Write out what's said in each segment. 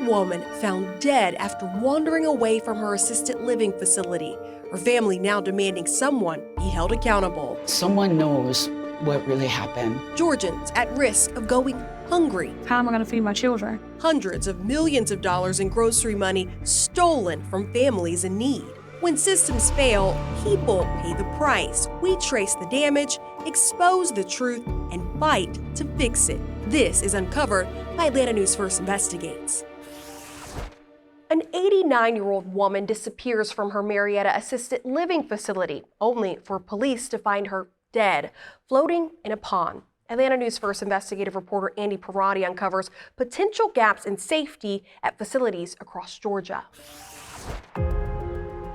woman found dead after wandering away from her assisted living facility. Her family now demanding someone be held accountable. Someone knows what really happened. Georgians at risk of going hungry. How am I going to feed my children? Hundreds of millions of dollars in grocery money stolen from families in need. When systems fail, people pay the price. We trace the damage, expose the truth, and fight to fix it. This is Uncovered by Atlanta News First Investigates. An 89-year-old woman disappears from her Marietta assisted living facility, only for police to find her dead, floating in a pond. Atlanta News First investigative reporter Andy Parati uncovers potential gaps in safety at facilities across Georgia.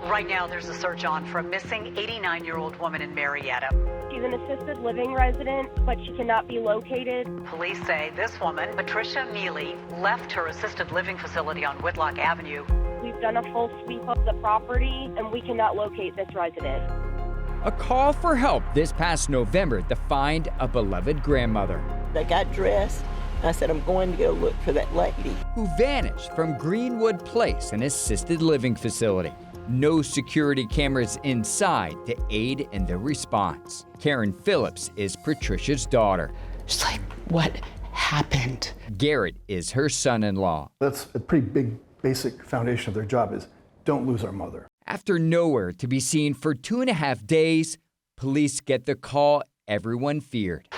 Right now, there's a search on for a missing 89-year-old woman in Marietta. She's an assisted living resident, but she cannot be located. Police say this woman, Patricia Mealy, left her assisted living facility on Whitlock Avenue. We've done a full sweep of the property, and we cannot locate this resident. A call for help this past November to find a beloved grandmother. I got dressed. I said, I'm going to go look for that lady. Who vanished from Greenwood Place, an assisted living facility. No security cameras inside to aid in the response. Karen Phillips is Patricia's daughter. It's like, what happened? Garrett is her son-in-law. That's a pretty big, basic foundation of their job is don't lose our mother. After nowhere to be seen for 2.5 days, police get the call everyone feared.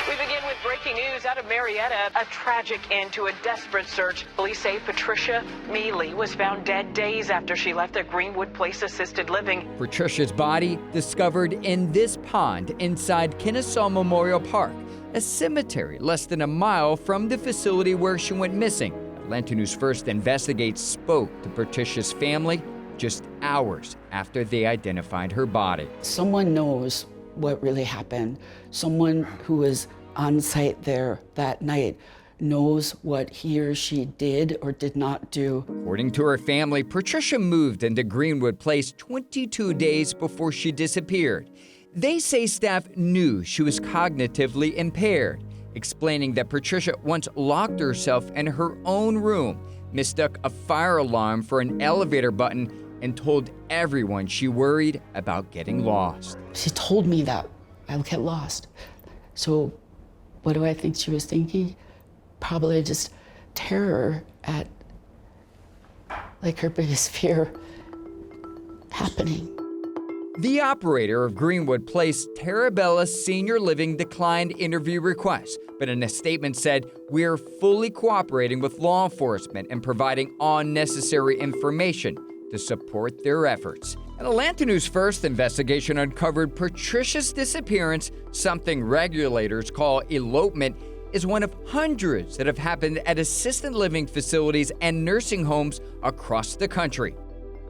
We begin with breaking news out of Marietta. A tragic end to a desperate search. Police say Patricia Mealy was found dead days after she left the Greenwood Place assisted living. Patricia's body discovered in this pond inside Kennesaw Memorial Park, a cemetery less than a mile from the facility where she went missing. Atlanta News First Investigates spoke to Patricia's family just hours after they identified her body. Someone knows what really happened. Someone who was on site there that night knows what he or she did or did not do. According to her family, Patricia moved into Greenwood Place 22 days before she disappeared. They say staff knew she was cognitively impaired, explaining that Patricia once locked herself in her own room, mistook a fire alarm for an elevator button, and told everyone she worried about getting lost. She told me that I would get lost. So what do I think she was thinking? Probably just terror at like her biggest fear happening. The operator of Greenwood Place, Terabella Senior Living, declined interview requests, but in a statement said, "We are fully cooperating with law enforcement and providing all necessary information to support their efforts." An Atlanta News First investigation uncovered Patricia's disappearance, something regulators call elopement, is one of hundreds that have happened at assisted living facilities and nursing homes across the country.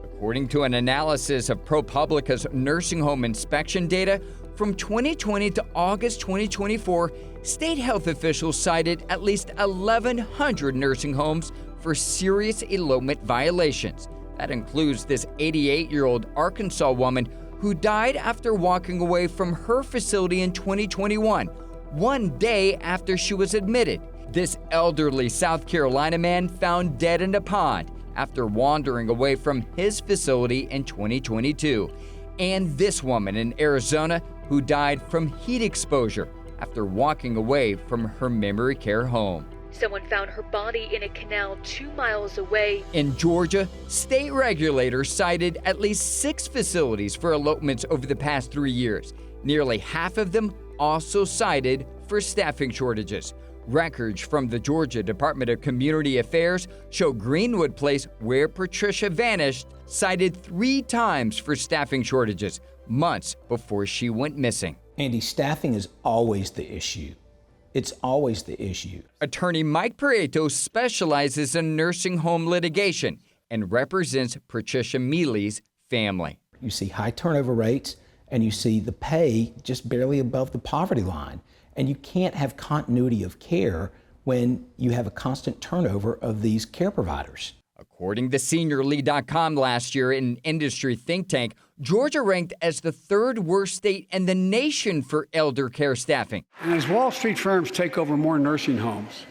According to an analysis of ProPublica's nursing home inspection data, from 2020 to August 2024, state health officials cited at least 1,100 nursing homes for serious elopement violations. That includes this 88-year-old Arkansas woman who died after walking away from her facility in 2021, one day after she was admitted. This elderly South Carolina man found dead in a pond after wandering away from his facility in 2022. And this woman in Arizona who died from heat exposure after walking away from her memory care home. Someone found her body in a canal 2 miles away. In Georgia, state regulators cited at least 6 facilities for elopements over the past 3 years. Nearly half of them also cited for staffing shortages. Records from the Georgia Department of Community Affairs show Greenwood Place, where Patricia vanished, cited 3 times for staffing shortages, months before she went missing. Andy, staffing is always the issue. It's always the issue. Attorney Mike Prieto specializes in nursing home litigation and represents Patricia Mealy's family. You see high turnover rates and you see the pay just barely above the poverty line. And you can't have continuity of care when you have a constant turnover of these care providers. According to SeniorLead.com last year, an industry think tank, Georgia ranked as the 3rd worst state in the nation for elder care staffing. And as Wall Street firms take over more nursing homes,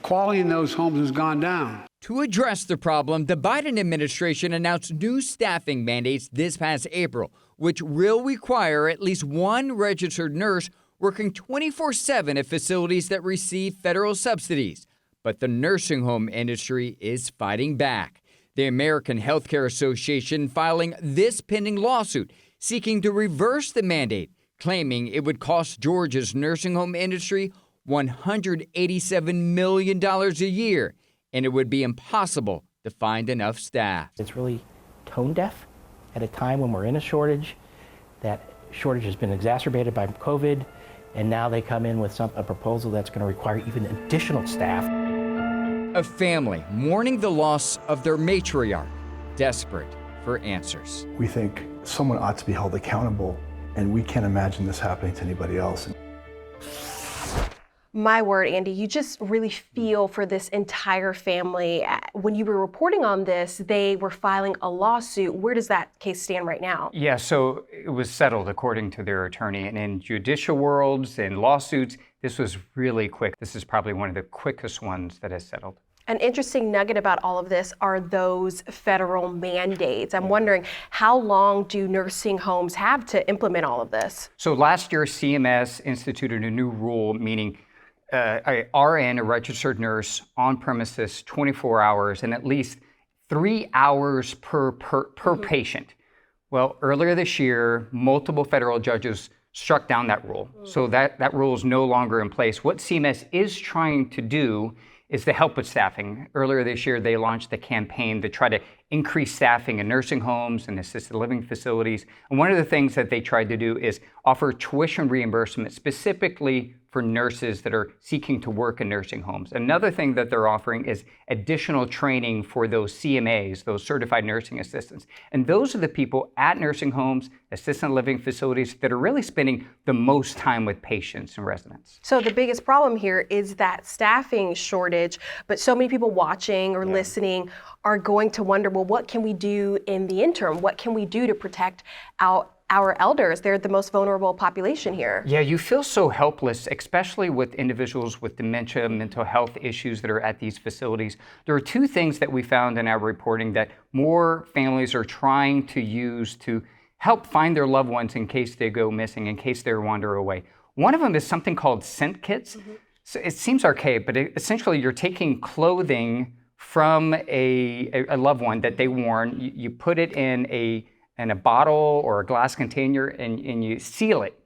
quality in those homes has gone down. To address the problem, the Biden administration announced new staffing mandates this past April, which will require at least one registered nurse working 24/7 at facilities that receive federal subsidies. But the nursing home industry is fighting back. The American Healthcare Association filing this pending lawsuit, seeking to reverse the mandate, claiming it would cost Georgia's nursing home industry $187 million a year, and it would be impossible to find enough staff. It's really tone deaf at a time when we're in a shortage. That shortage has been exacerbated by COVID, and now they come in with a proposal that's going to require even additional staff. A family mourning the loss of their matriarch, desperate for answers. We think someone ought to be held accountable, and we can't imagine this happening to anybody else. My word, Andy, you just really feel for this entire family. When you were reporting on this, they were filing a lawsuit. Where does that case stand right now? Yeah, so it was settled according to their attorney. And in judicial worlds and lawsuits, this was really quick. This is probably one of the quickest ones that has settled. An interesting nugget about all of this are those federal mandates. I'm wondering, how long do nursing homes have to implement all of this? So last year, CMS instituted a new rule, meaning a RN, a registered nurse, on premises 24 hours and at least 3 hours per patient. Well, earlier this year, multiple federal judges struck down that rule. So that rule is no longer in place. What CMS is trying to do is to help with staffing. Earlier this year, they launched a campaign to try to increase staffing in nursing homes and assisted living facilities. And one of the things that they tried to do is offer tuition reimbursement specifically for nurses that are seeking to work in nursing homes. Another thing that they're offering is additional training for those CMAs, those certified nursing assistants. And those are the people at nursing homes, assisted living facilities that are really spending the most time with patients and residents. So the biggest problem here is that staffing shortage, but so many people watching or listening are going to wonder, well, what can we do in the interim? What can we do to protect our elders? They're the most vulnerable population here. Yeah, you feel so helpless, especially with individuals with dementia, mental health issues that are at these facilities. There are two things that we found in our reporting that more families are trying to use to help find their loved ones in case they go missing, in case they wander away. One of them is something called scent kits. So it seems archaic, but essentially you're taking clothing from a loved one that they worn, you put it in a bottle or a glass container and you seal it.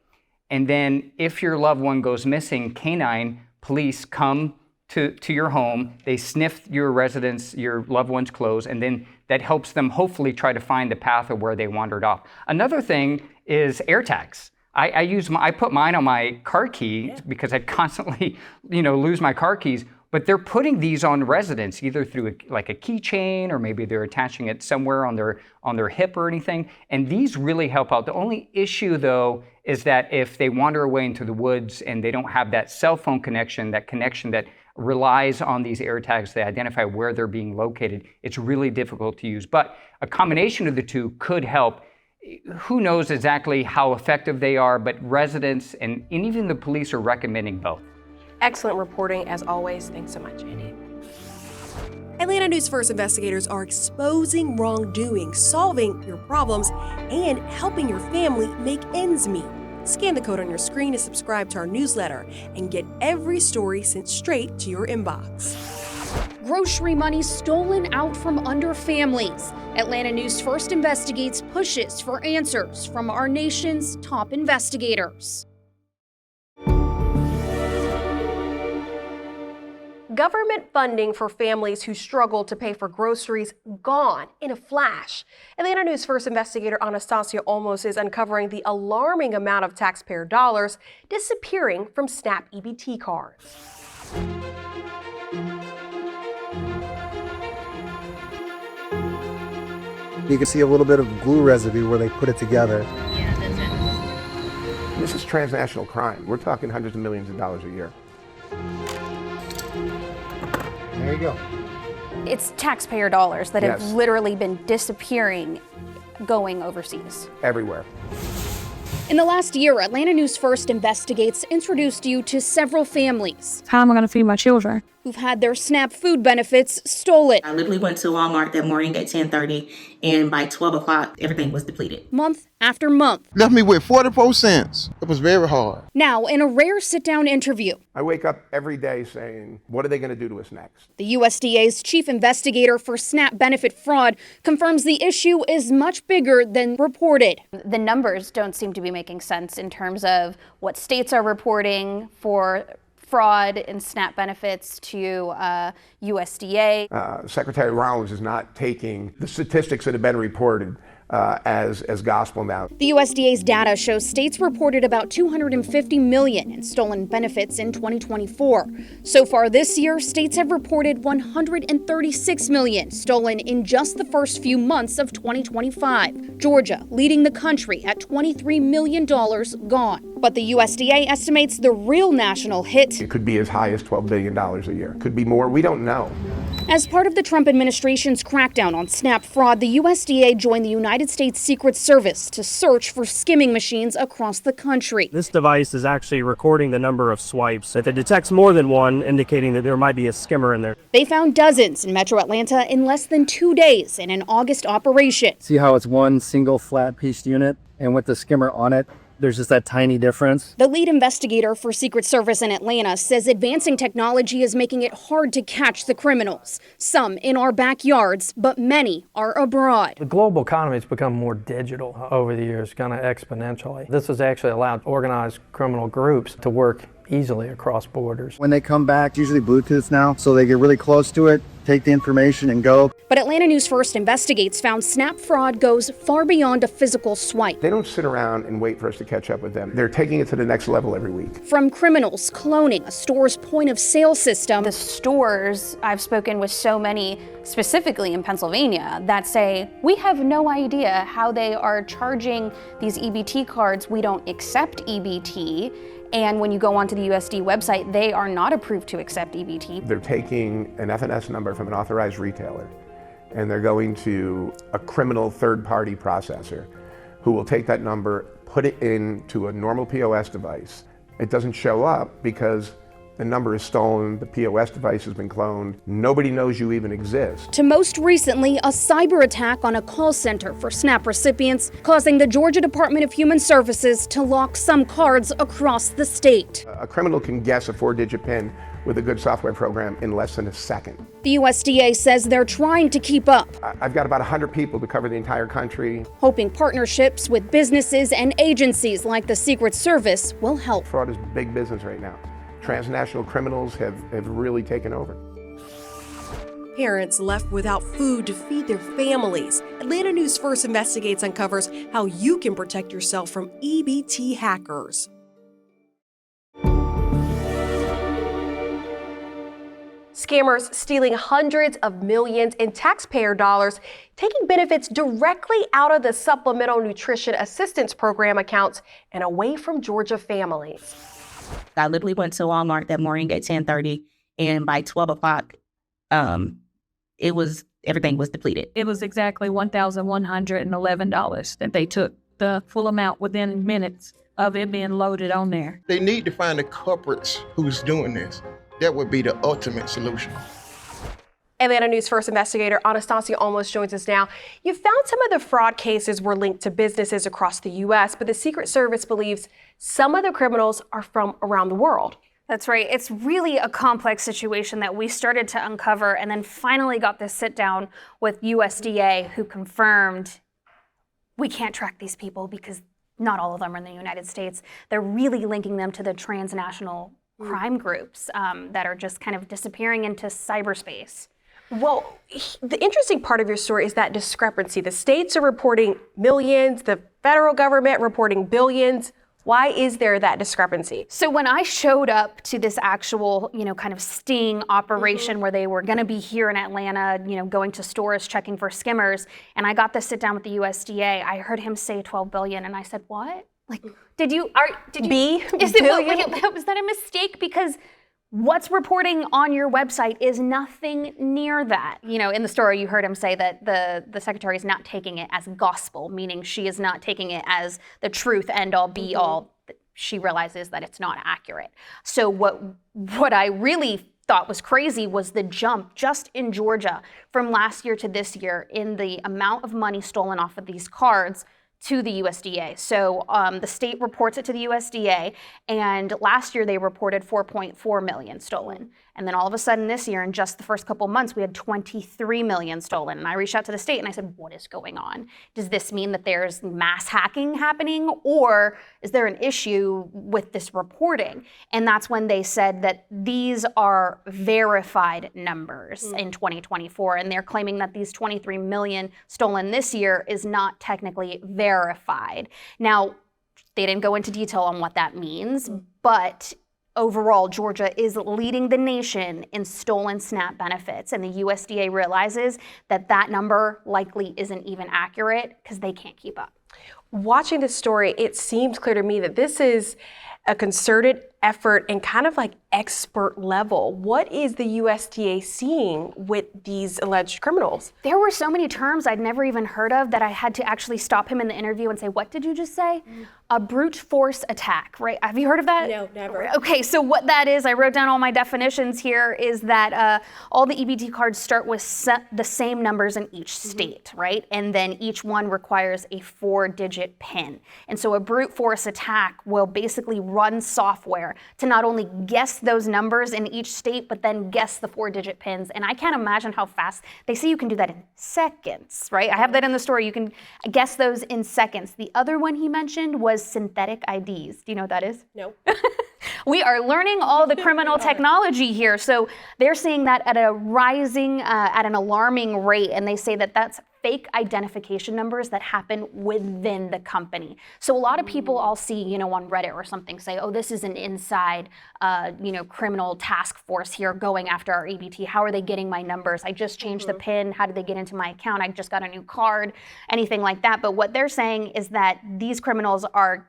And then if your loved one goes missing, canine police come to your home, they sniff your residence, your loved one's clothes, and then that helps them hopefully try to find the path of where they wandered off. Another thing is air tags. I put mine on my car keys because I constantly, lose my car keys. But they're putting these on residents either through a keychain or maybe they're attaching it somewhere on their hip or anything. And these really help out. The only issue, though, is that if they wander away into the woods and they don't have that cell phone connection that relies on these air tags to identify where they're being located, it's really difficult to use. But a combination of the two could help. Who knows exactly how effective they are, but residents and even the police are recommending both. Excellent reporting, as always. Thanks so much, Andy. Atlanta News First investigators are exposing wrongdoing, solving your problems, and helping your family make ends meet. Scan the code on your screen to subscribe to our newsletter and get every story sent straight to your inbox. Grocery money stolen out from under families. Atlanta News First investigates, pushes for answers from our nation's top investigators. Government funding for families who struggle to pay for groceries gone in a flash. Atlanta News First investigator Anastasia Olmos is uncovering the alarming amount of taxpayer dollars disappearing from SNAP EBT cards. You can see a little bit of glue residue where they put it together. Yeah, that's it. This is transnational crime. We're talking hundreds of millions of dollars a year. There you go. It's taxpayer dollars that have literally been disappearing, going overseas. Everywhere. In the last year, Atlanta News First Investigates introduced you to several families. How am I going to feed my children? who've had their SNAP food benefits stolen. I literally went to Walmart that morning at 10:30, and by 12 o'clock, everything was depleted. Month after month. Left me with 44 cents. It was very hard. Now, in a rare sit-down interview, I wake up every day saying, what are they going to do to us next? the USDA's chief investigator for SNAP benefit fraud confirms the issue is much bigger than reported. The numbers don't seem to be making sense in terms of what states are reporting for fraud and SNAP benefits to USDA. Secretary Rollins is not taking the statistics that have been reported as gospel now. The USDA's data shows states reported about $250 million in stolen benefits in 2024. So far this year, states have reported $136 million stolen in just the first few months of 2025. Georgia leading the country at $23 million gone. But the USDA estimates the real national hit. It could be as high as $12 billion a year. Could be more. We don't know. As part of the Trump administration's crackdown on SNAP fraud, the USDA joined the United States Secret Service to search for skimming machines across the country. This device is actually recording the number of swipes. If it detects more than one, indicating that there might be a skimmer in there. They found dozens in Metro Atlanta in less than 2 days in an August operation. See how it's one single flat piece unit, and with the skimmer on it, there's just that tiny difference. The lead investigator for Secret Service in Atlanta says advancing technology is making it hard to catch the criminals. Some in our backyards, but many are abroad. The global economy has become more digital over the years, kind of exponentially. This has actually allowed organized criminal groups to work easily across borders. When they come back, usually Bluetooth now, so they get really close to it, take the information and go. But Atlanta News First Investigates found SNAP fraud goes far beyond a physical swipe. They don't sit around and wait for us to catch up with them. They're taking it to the next level every week. From criminals cloning a store's point of sale system. The stores, I've spoken with so many, specifically in Pennsylvania, that say, we have no idea how they are charging these EBT cards. We don't accept EBT. And when you go onto the USD website, they are not approved to accept EBT. They're taking an FNS number from an authorized retailer, and they're going to a criminal third-party processor who will take that number, put it into a normal POS device. It doesn't show up because the number is stolen, the POS device has been cloned, nobody knows you even exist. To most recently, a cyber attack on a call center for SNAP recipients, causing the Georgia Department of Human Services to lock some cards across the state. A criminal can guess a 4-digit PIN with a good software program in less than a second. The USDA says they're trying to keep up. I've got about 100 people to cover the entire country. Hoping partnerships with businesses and agencies like the Secret Service will help. Fraud is big business right now. Transnational criminals have really taken over. Parents left without food to feed their families. Atlanta News First Investigates uncovers how you can protect yourself from EBT hackers. Scammers stealing hundreds of millions in taxpayer dollars, taking benefits directly out of the Supplemental Nutrition Assistance Program accounts and away from Georgia families. I literally went to Walmart that morning at 10:30, and by 12 o'clock, everything was depleted. It was exactly $1,111 that they took, the full amount within minutes of it being loaded on there. They need to find the culprits who's doing this. That would be the ultimate solution. Atlanta News First investigator Anastasia Olmos joins us now. You found some of the fraud cases were linked to businesses across the U.S., but the Secret Service believes some of the criminals are from around the world. That's right. It's really a complex situation that we started to uncover and then finally got this sit down with USDA, who confirmed we can't track these people because not all of them are in the United States. They're really linking them to the transnational crime groups that are just kind of disappearing into cyberspace. Well, the interesting part of your story is that discrepancy. The states are reporting millions, the federal government reporting billions. Why is there that discrepancy? So when I showed up to this actual, kind of sting operation where they were going to be here in Atlanta, going to stores, checking for skimmers, and I got to sit down with the USDA, I heard him say 12 billion, and I said, what? Like, did you B? Was that a mistake? Because what's reporting on your website is nothing near that. In the story, you heard him say that the secretary is not taking it as gospel, meaning she is not taking it as the truth, end all, be all. She realizes that it's not accurate. So what I really thought was crazy was the jump just in Georgia from last year to this year in the amount of money stolen off of these cards to the USDA. So the state reports it to the USDA, and last year they reported 4.4 million stolen. And then all of a sudden this year, in just the first couple months, we had 23 million stolen. And I reached out to the state and I said, what is going on? Does this mean that there's mass hacking happening, or is there an issue with this reporting? And that's when they said that these are verified numbers in 2024. And they're claiming that these 23 million stolen this year is not technically verified. Now, they didn't go into detail on what that means, but overall, Georgia is leading the nation in stolen SNAP benefits, and the USDA realizes that that number likely isn't even accurate because they can't keep up. Watching this story, it seems clear to me that this is a concerted effort and kind of like expert level. What is the USDA seeing with these alleged criminals? There were so many terms I'd never even heard of that I had to actually stop him in the interview and say, what did you just say? A brute force attack, right? Have you heard of that? No, never. Okay, so what that is, I wrote down all my definitions here, is that all the EBT cards start with the same numbers in each state, right? And then each one requires a 4-digit PIN. And so a brute force attack will basically run software to not only guess those numbers in each state, but then guess the 4-digit PINs. And I can't imagine how fast, they say you can do that in seconds, right? I have that in the story. You can guess those in seconds. The other one he mentioned was synthetic IDs. Do you know what that is? No. We are learning all the criminal technology here. So they're seeing that at a rising, at an alarming rate. And they say that that's fake identification numbers that happen within the company. So a lot of people I'll see, on Reddit or something say, oh, this is an inside, criminal task force here going after our EBT. How are they getting my numbers? I just changed the PIN. How did they get into my account? I just got a new card, anything like that. But what they're saying is that these criminals are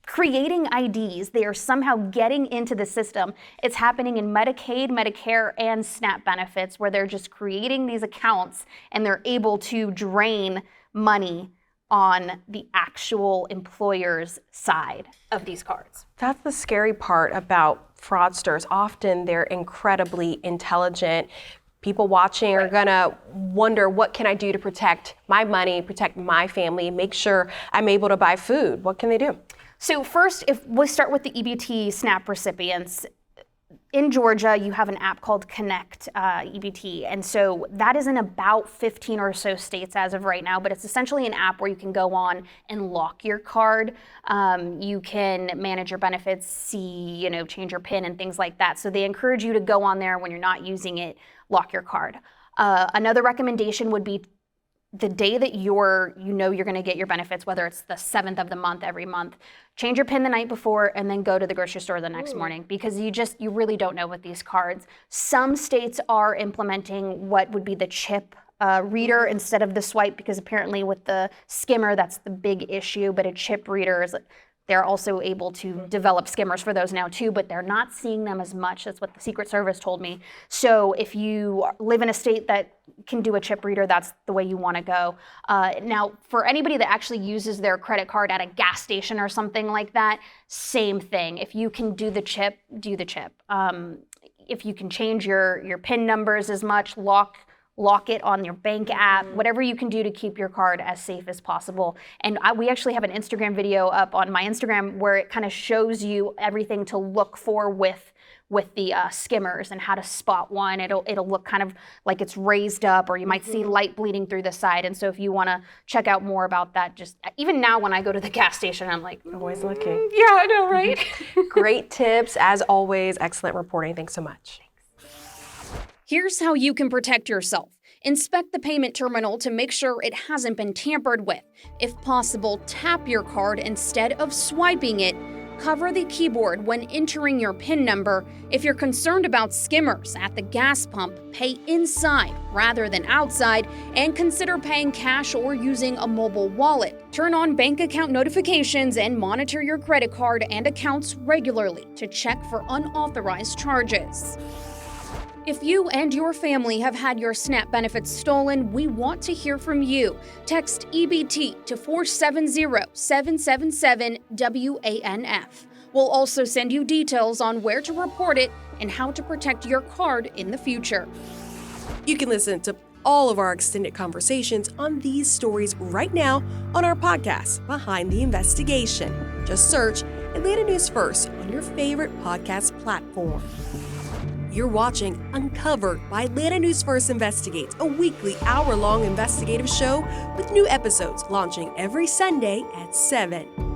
creating IDs. They are somehow getting into the system. It's happening in Medicaid, Medicare, and SNAP benefits, where they're just creating these accounts and they're able to drain money on the actual employer's side of these cards. That's the scary part about fraudsters. Often they're incredibly intelligent. People watching are gonna wonder, what can I do to protect my money, protect my family, make sure I'm able to buy food? What can they do? So first, if we start with the EBT SNAP recipients, in Georgia, you have an app called Connect EBT. And so that is in about 15 or so states as of right now, but it's essentially an app where you can go on and lock your card. You can manage your benefits, see, change your PIN and things like that. So they encourage you to go on there when you're not using it, lock your card. Another recommendation would be the day that you're going to get your benefits, whether it's the 7th of the month every month, change your PIN the night before and then go to the grocery store the next morning, because you really don't know with these cards. Some states are implementing what would be the chip reader instead of the swipe, because apparently with the skimmer, that's the big issue, but a chip reader is they're also able to develop skimmers for those now too, but they're not seeing them as much. That's what the Secret Service told me. So if you live in a state that can do a chip reader, that's the way you want to go. Now, for anybody that actually uses their credit card at a gas station or something like that, same thing. If you can do the chip, do the chip. If you can change your PIN numbers as much, lock it on your bank app, whatever you can do to keep your card as safe as possible. And we actually have an Instagram video up on my Instagram where it kind of shows you everything to look for with the skimmers and how to spot one. It'll look kind of like it's raised up, or you might see light bleeding through the side. And so if you want to check out more about that, just even now when I go to the gas station, I'm like, always looking. Yeah, I know, right? Great tips, as always. Excellent reporting. Thanks so much. Here's how you can protect yourself. Inspect the payment terminal to make sure it hasn't been tampered with. If possible, tap your card instead of swiping it. Cover the keyboard when entering your PIN number. If you're concerned about skimmers at the gas pump, pay inside rather than outside, and consider paying cash or using a mobile wallet. Turn on bank account notifications and monitor your credit card and accounts regularly to check for unauthorized charges. If you and your family have had your SNAP benefits stolen, we want to hear from you. Text EBT to 470-777-WANF. We'll also send you details on where to report it and how to protect your card in the future. You can listen to all of our extended conversations on these stories right now on our podcast, Behind the Investigation. Just search Atlanta News First on your favorite podcast platform. You're watching Uncovered by Atlanta News First Investigates, a weekly hour-long investigative show with new episodes launching every Sunday at 7.